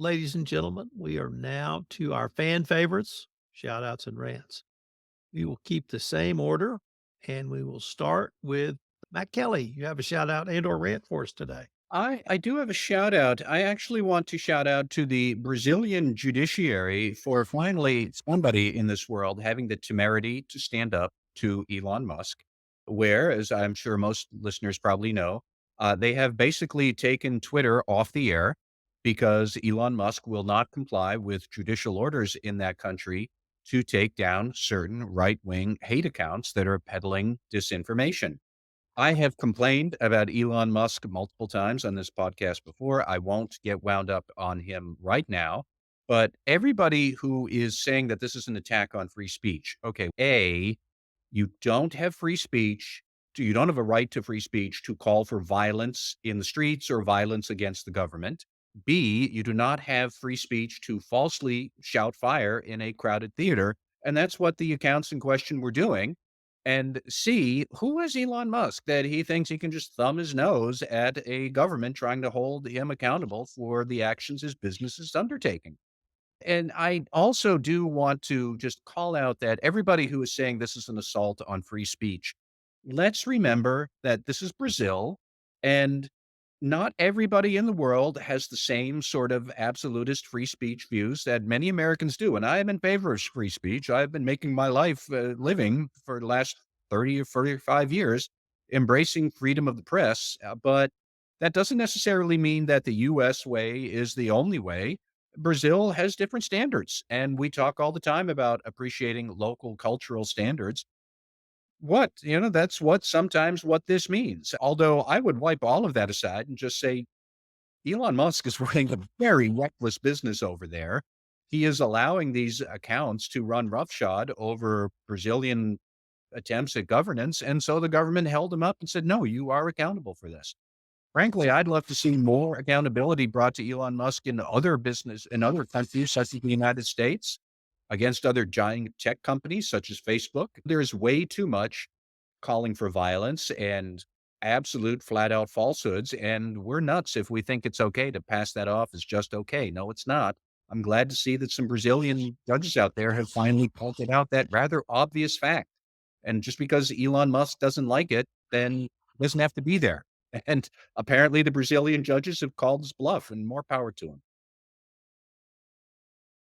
ladies and gentlemen, we are now to our fan favorites, shout outs and rants. We will keep the same order and we will start with Matt Kelly. You have a shout out and or rant for us today. I do have a shout out. I actually want to shout out to the Brazilian judiciary for finally somebody in this world having the temerity to stand up to Elon Musk, where, as I'm sure most listeners probably know, they have basically taken Twitter off the air because Elon Musk will not comply with judicial orders in that country to take down certain right wing hate accounts that are peddling disinformation. I have complained about Elon Musk multiple times on this podcast before. I won't get wound up on him right now. But everybody who is saying that this is an attack on free speech, okay, A, you don't have free speech. You don't have a right to free speech to call for violence in the streets or violence against the government. B, you do not have free speech to falsely shout fire in a crowded theater. And that's what the accounts in question were doing. And C, who is Elon Musk that he thinks he can just thumb his nose at a government trying to hold him accountable for the actions his business is undertaking? And I also do want to just call out that everybody who is saying this is an assault on free speech, let's remember that this is Brazil and not everybody in the world has the same sort of absolutist free speech views that many Americans do. And I am in favor of free speech. I've been making my life living for the last 30 or 45 years, embracing freedom of the press. But that doesn't necessarily mean that the US way is the only way. Brazil has different standards. And we talk all the time about appreciating local cultural standards. That's sometimes what this means. Although I would wipe all of that aside and just say Elon Musk is running a very reckless business over there. He is allowing these accounts to run roughshod over Brazilian attempts at governance. And so the government held him up and said, no, you are accountable for this. Frankly, I'd love to see more accountability brought to Elon Musk in other countries, such as the United States, against other giant tech companies such as Facebook. There's way too much calling for violence and absolute flat out falsehoods. And we're nuts if we think it's okay to pass that off as just okay. No, it's not. I'm glad to see that some Brazilian judges out there have finally pointed out that rather obvious fact. And just because Elon Musk doesn't like it, then it doesn't have to be there. And apparently the Brazilian judges have called his bluff, and more power to him.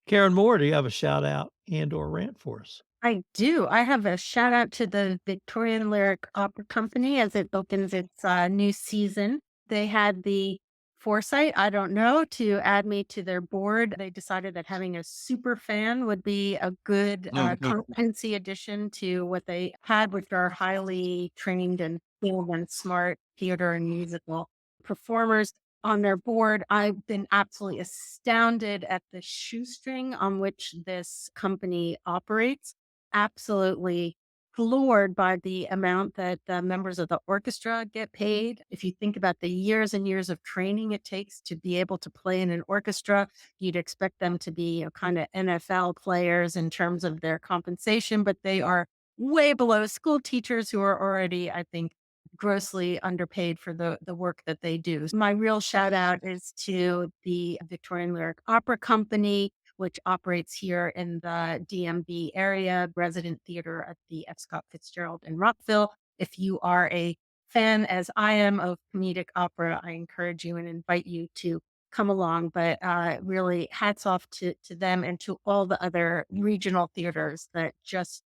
Karen Moore, do you have a shout out and or rant for us? I do. I have a shout out to the Victorian Lyric Opera Company as it opens its new season. They had the foresight, I don't know, to add me to their board. They decided that having a super fan would be a good competency addition to what they had, which are highly trained and skilled and smart theater and musical performers on their board. I've been absolutely astounded at the shoestring on which this company operates. Absolutely floored by the amount that the members of the orchestra get paid. If you think about the years and years of training it takes to be able to play in an orchestra, you'd expect them to be kind of NFL players in terms of their compensation, but they are way below school teachers who are already, I think, grossly underpaid for the work that they do. My real shout out is to the Victorian Lyric Opera Company, which operates here in the DMV area, resident theater at the F. Scott Fitzgerald in Rockville. If you are a fan, as I am, of comedic opera, I encourage you and invite you to come along. But really, hats off to them and to all the other regional theaters that just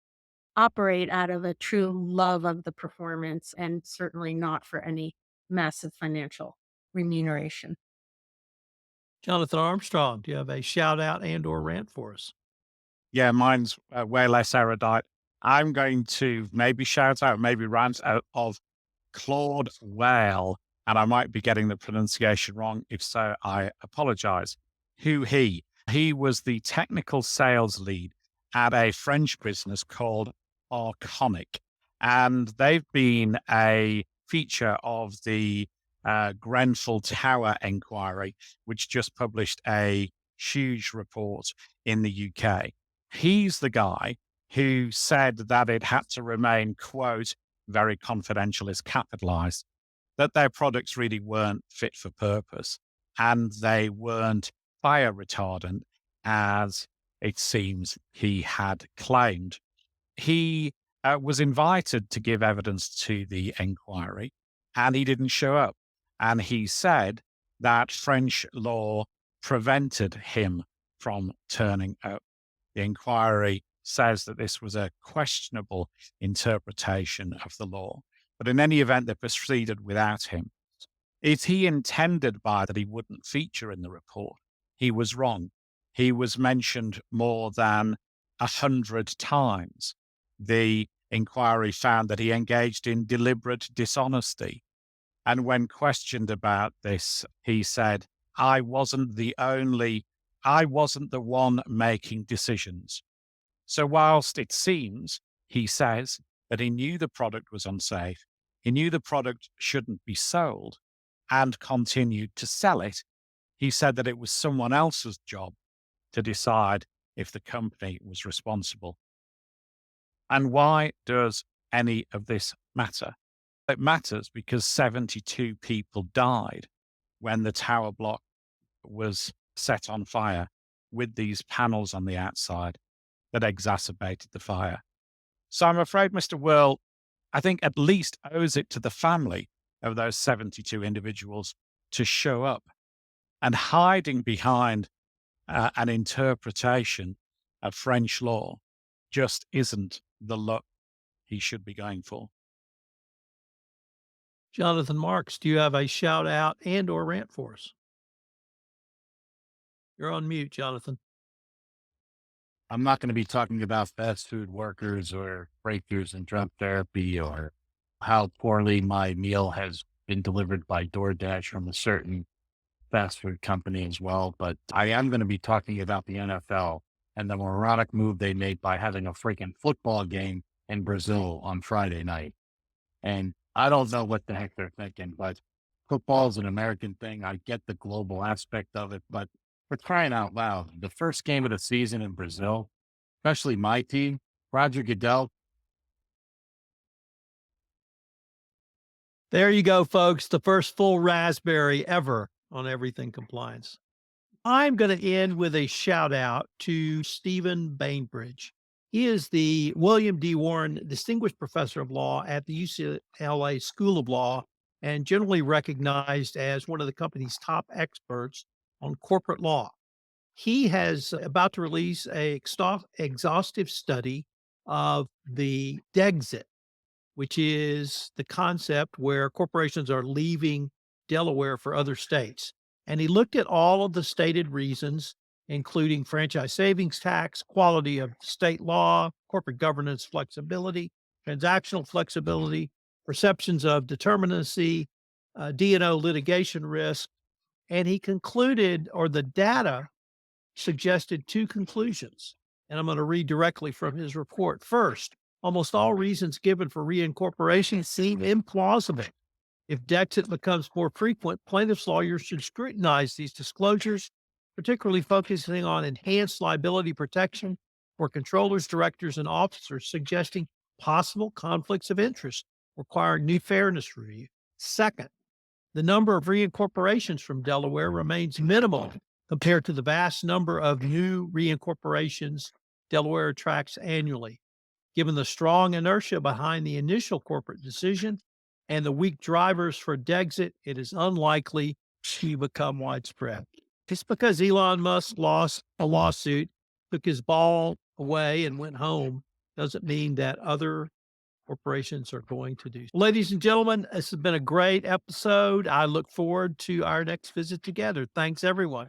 operate out of a true love of the performance and certainly not for any massive financial remuneration. Jonathan Armstrong, do you have a shout out and or rant for us? Yeah, mine's way less erudite. I'm going to maybe shout out, maybe rant out of Claude Wehrle, and I might be getting the pronunciation wrong. If so, I apologize. Who he? He was the technical sales lead at a French business called Arconic, and they've been a feature of the Grenfell Tower inquiry, which just published a huge report in the UK. He's the guy who said that it had to remain, quote, very confidential is capitalized, that their products really weren't fit for purpose and they weren't fire retardant as it seems he had claimed. He was invited to give evidence to the inquiry, and he didn't show up. And he said that French law prevented him from turning up. The inquiry says that this was a questionable interpretation of the law. But in any event, they proceeded without him. If he intended by that he wouldn't feature in the report, he was wrong. He was mentioned more than 100 times. The inquiry found that he engaged in deliberate dishonesty. And when questioned about this, he said, I wasn't the one making decisions. So whilst it seems, he says, that he knew the product was unsafe, he knew the product shouldn't be sold, and continued to sell it, he said that it was someone else's job to decide if the company was responsible. And why does any of this matter? It matters because 72 people died when the tower block was set on fire with these panels on the outside that exacerbated the fire. So I'm afraid Mr. Wehrle, I think, at least owes it to the family of those 72 individuals to show up. And hiding behind an interpretation of French law just isn't the look he should be going for. Jonathan Marks, do you have a shout out and or rant for us? You're on mute, Jonathan. I'm not going to be talking about fast food workers or breakthroughs in drug therapy or how poorly my meal has been delivered by DoorDash from a certain fast food company as well. But I am going to be talking about the NFL and the moronic move they made by having a freaking football game in Brazil on Friday night. And I don't know what the heck they're thinking, but football is an American thing. I get the global aspect of it, but for crying out loud, the first game of the season in Brazil, especially my team, Roger Goodell. There you go, folks. The first full raspberry ever on Everything Compliance. I'm going to end with a shout out to Stephen Bainbridge. He is the William D. Warren Distinguished Professor of Law at the UCLA School of Law and generally recognized as one of the company's top experts on corporate law. He has about to release a exhaustive study of the DExit, which is the concept where corporations are leaving Delaware for other states. And he looked at all of the stated reasons, including franchise savings tax, quality of state law, corporate governance flexibility, transactional flexibility, perceptions of determinacy, D&O litigation risk. And he concluded, or the data suggested two conclusions. And I'm going to read directly from his report. First, almost all reasons given for reincorporation seem implausible. If DExit becomes more frequent, plaintiffs' lawyers should scrutinize these disclosures, particularly focusing on enhanced liability protection for controllers, directors, and officers, suggesting possible conflicts of interest requiring new fairness review. Second, the number of reincorporations from Delaware remains minimal compared to the vast number of new reincorporations Delaware attracts annually. Given the strong inertia behind the initial corporate decision and the weak drivers for DExit, it is unlikely to become widespread. Just because Elon Musk lost a lawsuit, took his ball away and went home, doesn't mean that other corporations are going to do. Ladies and gentlemen, this has been a great episode. I look forward to our next visit together. Thanks, everyone.